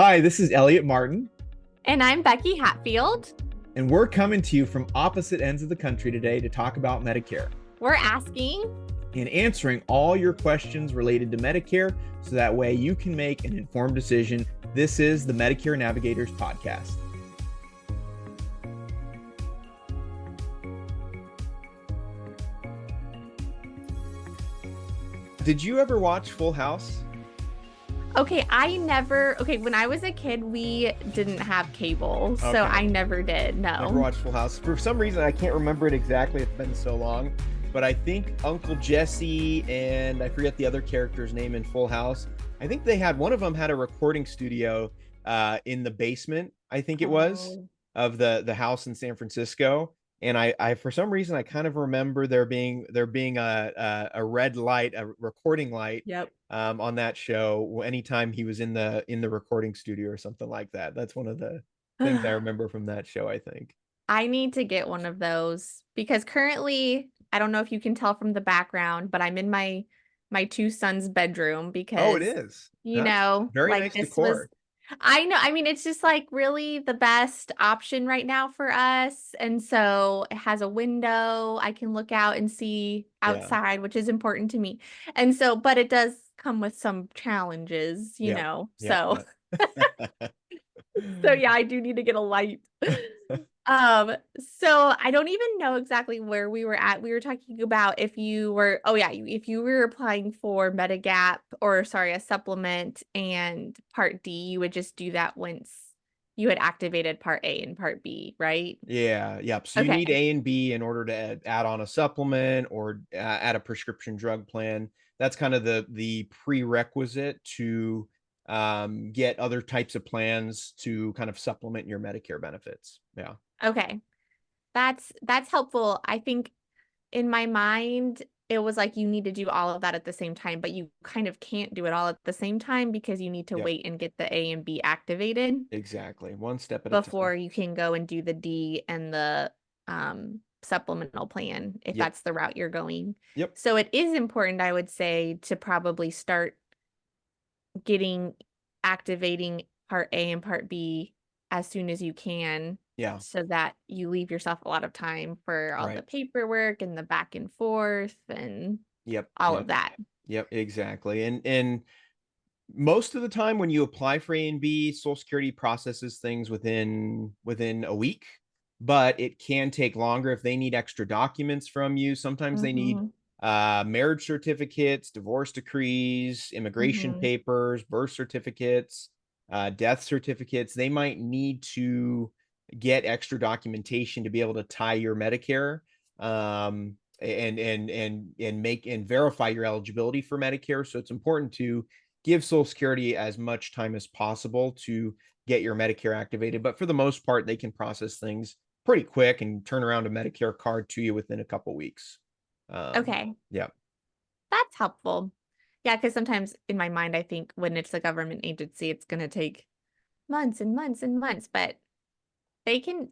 Hi, this is Elliot Martin, And I'm Becky Hatfield. and we're coming to you from opposite ends of the country today to talk about Medicare We're asking, and answering all your questions related to Medicare so that way you can make an informed decision. This is the Medicare Navigators podcast. Did you ever watch Full House? when I was a kid, we didn't have cable, so Okay. I never did. Never No. watched Full House. For some reason, I can't remember it exactly. It's been so long. But I think Uncle Jesse and I forget the other character's name in Full House. I think one of them had a recording studio in the basement, I think it was, Oh, of the house in San Francisco. And I for some reason I kind of remember there being a red light, a recording light yep. on that show anytime he was in the recording studio or something like that. That's one of the things I remember from that show, I think. I need to get one of those because currently, I don't know if you can tell from the background, but I'm in my two sons' bedroom Oh, it because, is. That's very like nice this was decor. I know. I mean, it's just like really the best option right now for us. And so it has a window. I can look out and see Yeah. outside, which is important to me. And so, but it does come with some challenges, you Yep. know. Yep. So, Yep. so yeah, I do need to get a light. Um, so I don't even know exactly where we were at. We were talking about if you were applying for Medigap or sorry, a supplement and Part D, you would just do that once you had activated Part A and Part B, right? Yeah. Yep. So you need Okay. A and B in order to add on a supplement or add a prescription drug plan. That's kind of the prerequisite to get other types of plans to kind of supplement your Medicare benefits. Yeah. Okay. That's helpful. I think in my mind, it was like you need to do all of that at the same time, but you kind of can't do it all at the same time because you need to Yep. wait and get the A and B activated Exactly. One step at a time. before you can go and do the D and the supplemental plan if Yep. that's the route you're going. Yep. So it is important, I would say, to probably start getting activating Part A and Part B as soon as you can Yeah. so that you leave yourself a lot of time for all the Right. paperwork and the back and forth and Yep. all of Yep. that. Yep. Exactly. And most of the time when you apply for A and B, Social Security processes things within a week, but it can take longer if they need extra documents from you. Sometimes they need Hmm. marriage certificates, divorce decrees, immigration Hmm. papers, birth certificates, death certificates. They might need to get extra documentation to be able to tie your Medicare and make and verify your eligibility for Medicare. So it's important to give Social Security as much time as possible to get your Medicare activated. But for the most part, they can process things pretty quick and turn around a Medicare card to you within a couple weeks. Okay, Yeah. that's helpful. Yeah, because sometimes in my mind, I think when it's a government agency, it's going to take months and months and months, but they can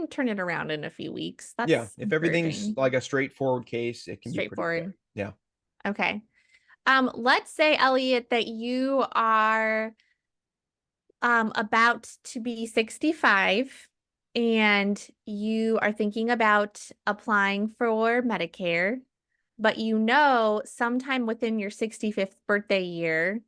turn it around in a few weeks. Yeah. That's If everything's encouraging. like a straightforward case, it can be pretty quick. Straightforward. Yeah. Okay. Let's say, Elliot, that you are about to be 65 and you are thinking about applying for Medicare, but you know sometime within your 65th birthday year,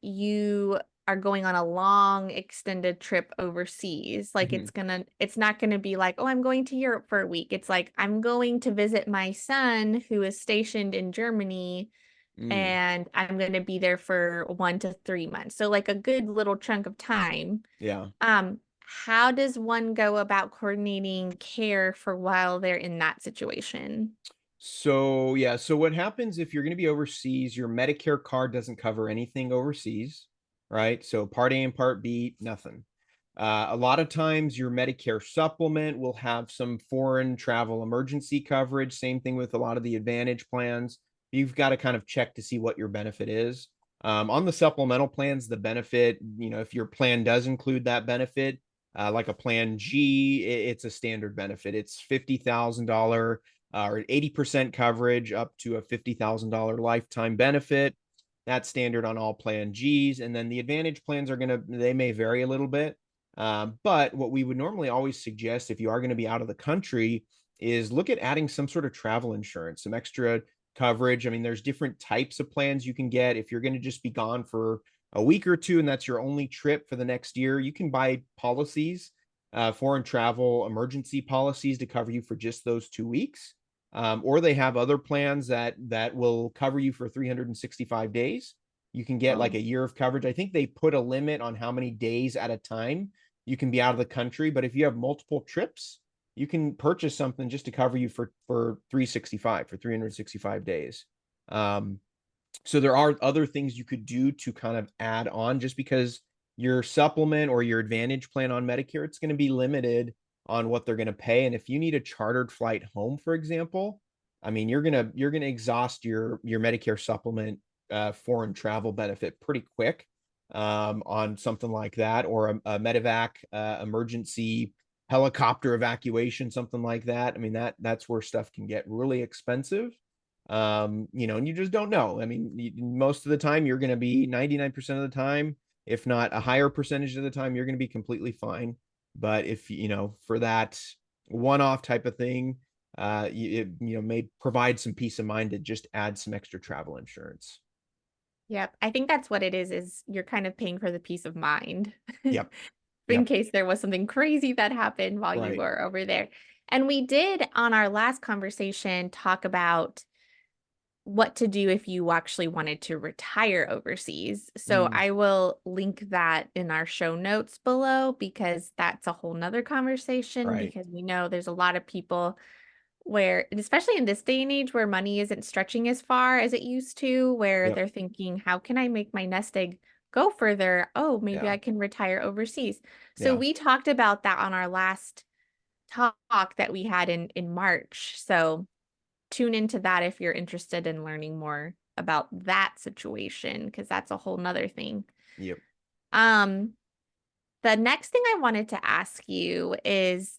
you are going on a long extended trip overseas. Like Mhm. it's not gonna be like, oh, I'm going to Europe for a week. It's like I'm going to visit my son who is stationed in Germany Mm. and I'm going to be there for 1 to 3 months. So like a good little chunk of time. Yeah. How does one go about coordinating care for while they're in that situation? So yeah, so what happens if you're going to be overseas, your Medicare card doesn't cover anything overseas, right? So Part A and Part B, nothing. A lot of times your Medicare supplement will have some foreign travel emergency coverage. Same thing with a lot of the Advantage plans. You've got to kind of check to see what your benefit is. On the supplemental plans, the benefit, if your plan does include that benefit, like a Plan G, it's a standard benefit. It's $50,000 or 80% coverage up to a $50,000 lifetime benefit. That's standard on all plan Gs. And then the Advantage plans they may vary a little bit. But what we would normally always suggest if you are going to be out of the country is look at adding some sort of travel insurance, some extra coverage. I mean, there's different types of plans you can get. If you're going to just be gone for a week or two and that's your only trip for the next year, you can buy policies, foreign travel emergency policies to cover you for just those 2 weeks. Or they have other plans that will cover you for 365 days. You can get like Oh, a year of coverage. I think they put a limit on how many days at a time you can be out of the country. But if you have multiple trips, you can purchase something just to cover you for 365 for 365 days. So there are other things you could do to kind of add on, just because your supplement or your Advantage plan on Medicare, it's going to be limited on what they're going to pay. And if you need a chartered flight home, for example, I mean, you're gonna exhaust your Medicare supplement foreign travel benefit pretty quick on something like that, or a medevac emergency helicopter evacuation, something like that. I mean, that's where stuff can get really expensive. And you just don't know. I mean, most of the time you're going to be 99% of the time, if not a higher percentage of the time, you're going to be completely fine. But if for that one-off type of thing, it may provide some peace of mind to just add some extra travel insurance. yep. I think that's what it is you're kind of paying for the peace of mind Yep. in Yep. case there was something crazy that happened while you Right. were over there. And we did on our last conversation talk about what to do if you actually wanted to retire overseas. So Mm, I will link that in our show notes below because that's a whole nother conversation right. because we know there's a lot of people where, and especially in this day and age where money isn't stretching as far as it used to, where Yep. they're thinking, how can I make my nest egg go further? Oh, maybe Yeah. I can retire overseas. So Yeah. we talked about that on our last talk that we had in March. So tune into that if you're interested in learning more about that situation, because that's a whole nother thing. Yep. Um, the next thing I wanted to ask you is,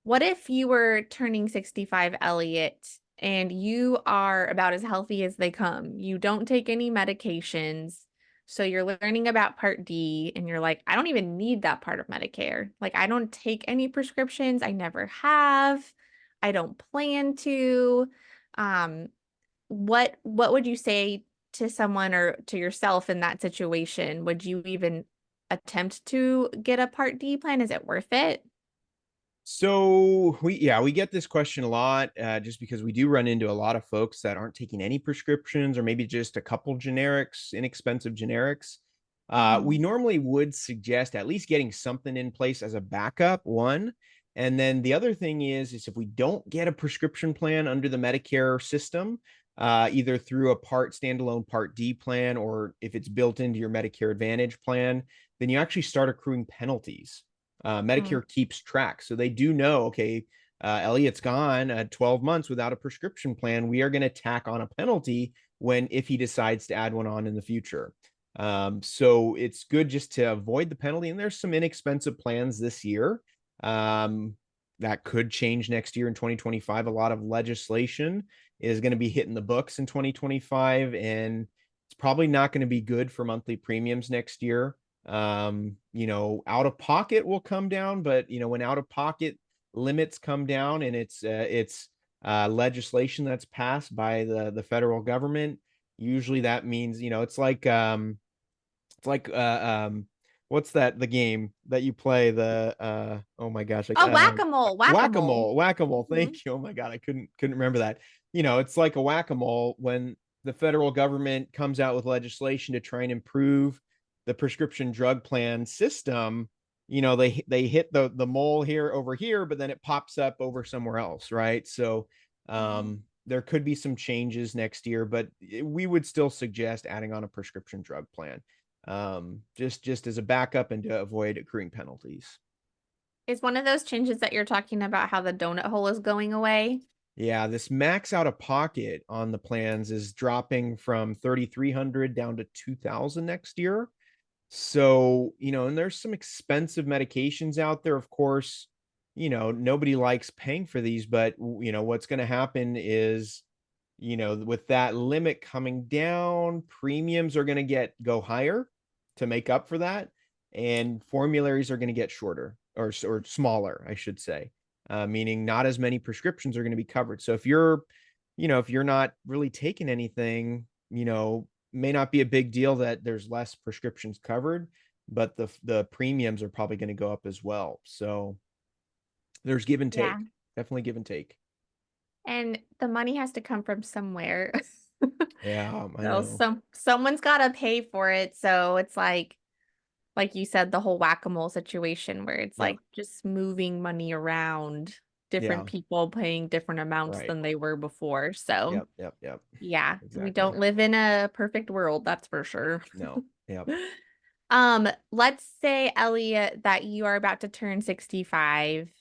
what if you were turning 65, Elliot, and you are about as healthy as they come? You don't take any medications. So you're learning about Part D, and you're like, I don't even need that part of Medicare. Like, I don't take any prescriptions. I never have. I don't plan to. Um, what would you say to someone or to yourself in that situation? Would you even attempt to get a Part D plan? Is it worth it? So we get this question a lot, just because we do run into a lot of folks that aren't taking any prescriptions, or maybe just a couple generics, inexpensive generics. We Mhm. normally would suggest at least getting something in place as a backup, one. And then the other thing is if we don't get a prescription plan under the Medicare system, either through a standalone Part D plan, or if it's built into your Medicare Advantage plan, then you actually start accruing penalties. Mm. Medicare keeps track. So they do know, okay, Elliot's gone 12 months without a prescription plan. We are going to tack on a penalty if he decides to add one on in the future. So it's good just to avoid the penalty. And there's some inexpensive plans this year that could change next year in 2025. A lot of legislation is going to be hitting the books in 2025, and it's probably not going to be good for monthly premiums next year. Out of pocket will come down, but when out of pocket limits come down, and it's legislation that's passed by the federal government, usually that means it's like what's the game that you play, oh my gosh, like Oh, whack-a-mole, whack-a-mole. whack-a-mole, Mhm. thank you. Oh my god, I couldn't remember that. It's like a whack-a-mole when the federal government comes out with legislation to try and improve the prescription drug plan system. They hit the mole here over here, but then it pops up over somewhere else, right? So there could be some changes next year, but we would still suggest adding on a prescription drug plan, just as a backup and to avoid accruing penalties. Is one of those changes that you're talking about how the donut hole is going away? Yeah, this max out of pocket on the plans is dropping from 3,300 down to 2,000 next year. So, and there's some expensive medications out there, of course. Nobody likes paying for these, but what's going to happen is with that limit coming down, premiums are going to go higher to make up for that, and formularies are going to get shorter or smaller, I should say, meaning not as many prescriptions are going to be covered. So if you're not really taking anything, may not be a big deal that there's less prescriptions covered, but the premiums are probably going to go up as well. So there's give and Yeah. take, definitely give and take. And the money has to come from somewhere. Yeah, I So know. someone's got to pay for it. So it's like you said, the whole whack-a-mole situation where it's Yeah, like just moving money around, different yeah, people paying different amounts right. than they were before. So Yep, yep, yep. yeah, we Exactly. don't live in a perfect world, that's for sure. No. Yep. Let's say, Elliot, that you are about to turn 65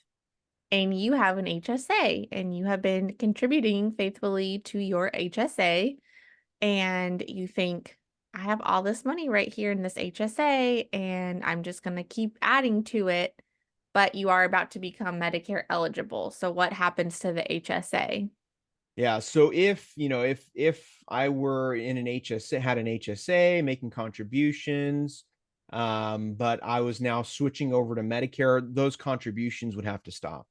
and you have an HSA and you have been contributing faithfully to your HSA and you think, I have all this money right here in this HSA and I'm just going to keep adding to it, but you are about to become Medicare eligible. So what happens to the HSA? Yeah. So if I were in an HSA, had an HSA making contributions, but I was now switching over to Medicare, those contributions would have to stop.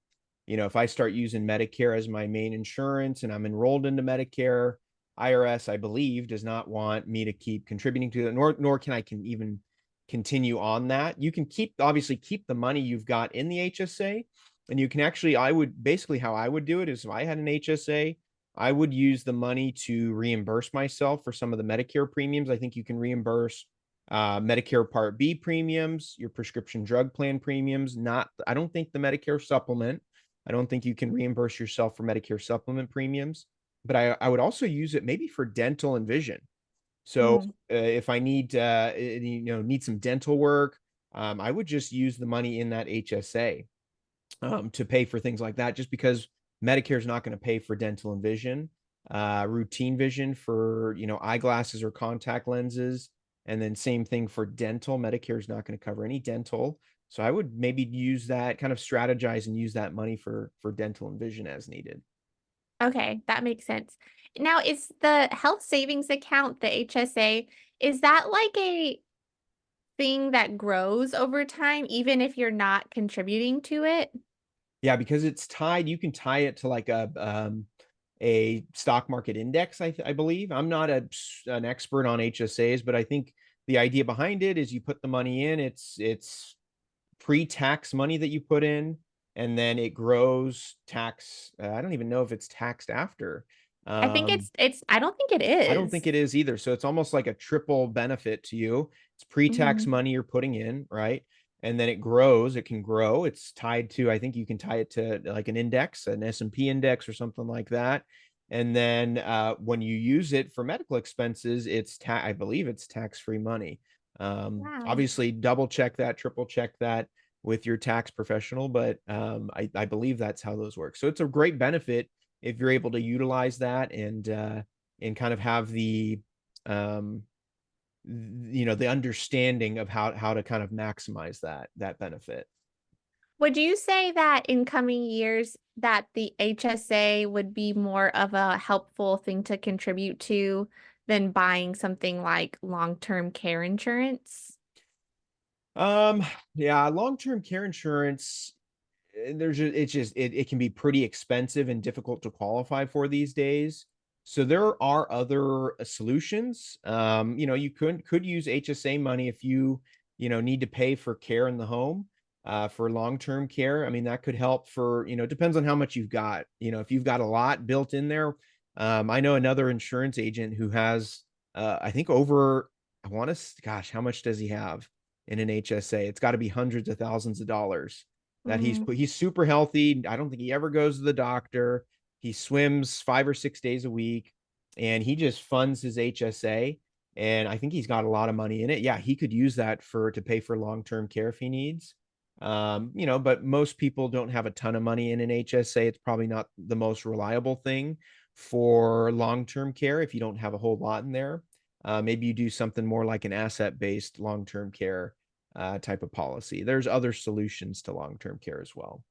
If I start using Medicare as my main insurance and I'm enrolled into Medicare, IRS, I believe, does not want me to keep contributing to it, nor can even continue on that. You can obviously keep the money you've got in the HSA, and you can actually, I would basically how I would do it is if I had an HSA, I would use the money to reimburse myself for some of the Medicare premiums. I think you can reimburse Medicare Part B premiums, your prescription drug plan premiums. I don't think the Medicare supplement. I don't think you can reimburse yourself for Medicare supplement premiums, but I would also use it maybe for dental and vision. So Mm. if I need some dental work, I would just use the money in that HSA to pay for things like that, just because Medicare is not going to pay for dental and vision, routine vision for, eyeglasses or contact lenses. And then same thing for dental. Medicare is not going to cover any dental. So I would maybe use that, kind of strategize and use that money for dental and vision as needed. Okay, that makes sense. Now, is the health savings account, the HSA, is that like a thing that grows over time, even if you're not contributing to it? Yeah, because it's tied, you can tie it to like a stock market index, I believe. I'm not an expert on HSAs, but I think the idea behind it is you put the money in, it's pre-tax money that you put in, and then it grows tax. I don't even know if it's taxed after. I think Um, I don't think it I don't is. think it is either. So it's almost like a triple benefit to you. It's pre-tax Mhm. money you're putting in, right? And then it grows. It can grow. It's tied to, I think you can tie it to like an index, an S&P index or something like that. And then when you use it for medical expenses, I believe it's tax-free money. Wow. Obviously, double check that, triple check that with your tax professional, but I believe that's how those work. So it's a great benefit if you're able to utilize that and kind of have um the understanding of how to kind of maximize that benefit. Would you say that in coming years that the HSA would be more of a helpful thing to contribute to than buying something like long-term care insurance? um yeah, long-term care insurance, it can be pretty expensive and difficult to qualify for these days. So there are other solutions. You could use HSA money if you need to pay for care in the home, for long-term care. I mean, that could help for, depends on how much you've got. If you've got a lot built in there. I know another insurance agent who has, I think over, I want to, gosh, how much does he have in an HSA? It's got to be hundreds of thousands of dollars that Mm, he's super healthy. I don't think he ever goes to the doctor. He swims 5 or 6 days a week, and he just funds his HSA. And I think he's got a lot of money in it. Yeah, he could use that to pay for long-term care if he needs. But most people don't have a ton of money in an HSA. It's probably not the most reliable thing for long-term care if you don't have a whole lot in there. Maybe you do something more like an asset-based long-term care type of policy. There's other solutions to long-term care as well.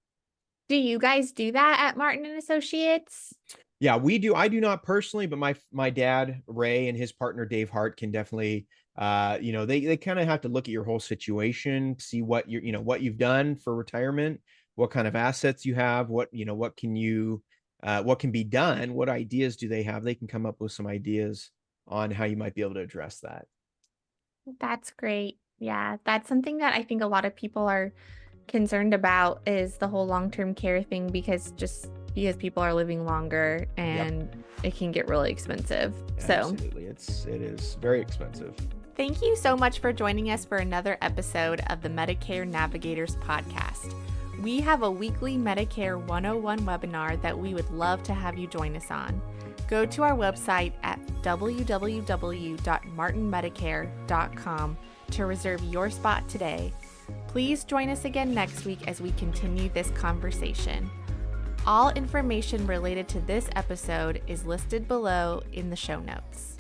Do you guys do that at Martin and Associates? Yeah, we do. I do not personally, but my dad, Ray, and his partner Dave Hart can definitely they kind of have to look at your whole situation, see what what you've done for retirement, what kind of assets you have, what can you what can be done, what ideas do they have? They can come up with some ideas on how you might be able to address that. That's great. Yeah, that's something that I think a lot of people are concerned about is the whole long-term care thing because people are living longer Yep, and it can get really expensive. So, absolutely. It is very expensive. thank you so much for joining us for another episode of the Medicare Navigators podcast. We have a weekly Medicare 101 webinar that we would love to have you join us on. Go to our website at www.martinmedicare.com to reserve your spot today. Please join us again next week as we continue this conversation. All information related to this episode is listed below in the show notes.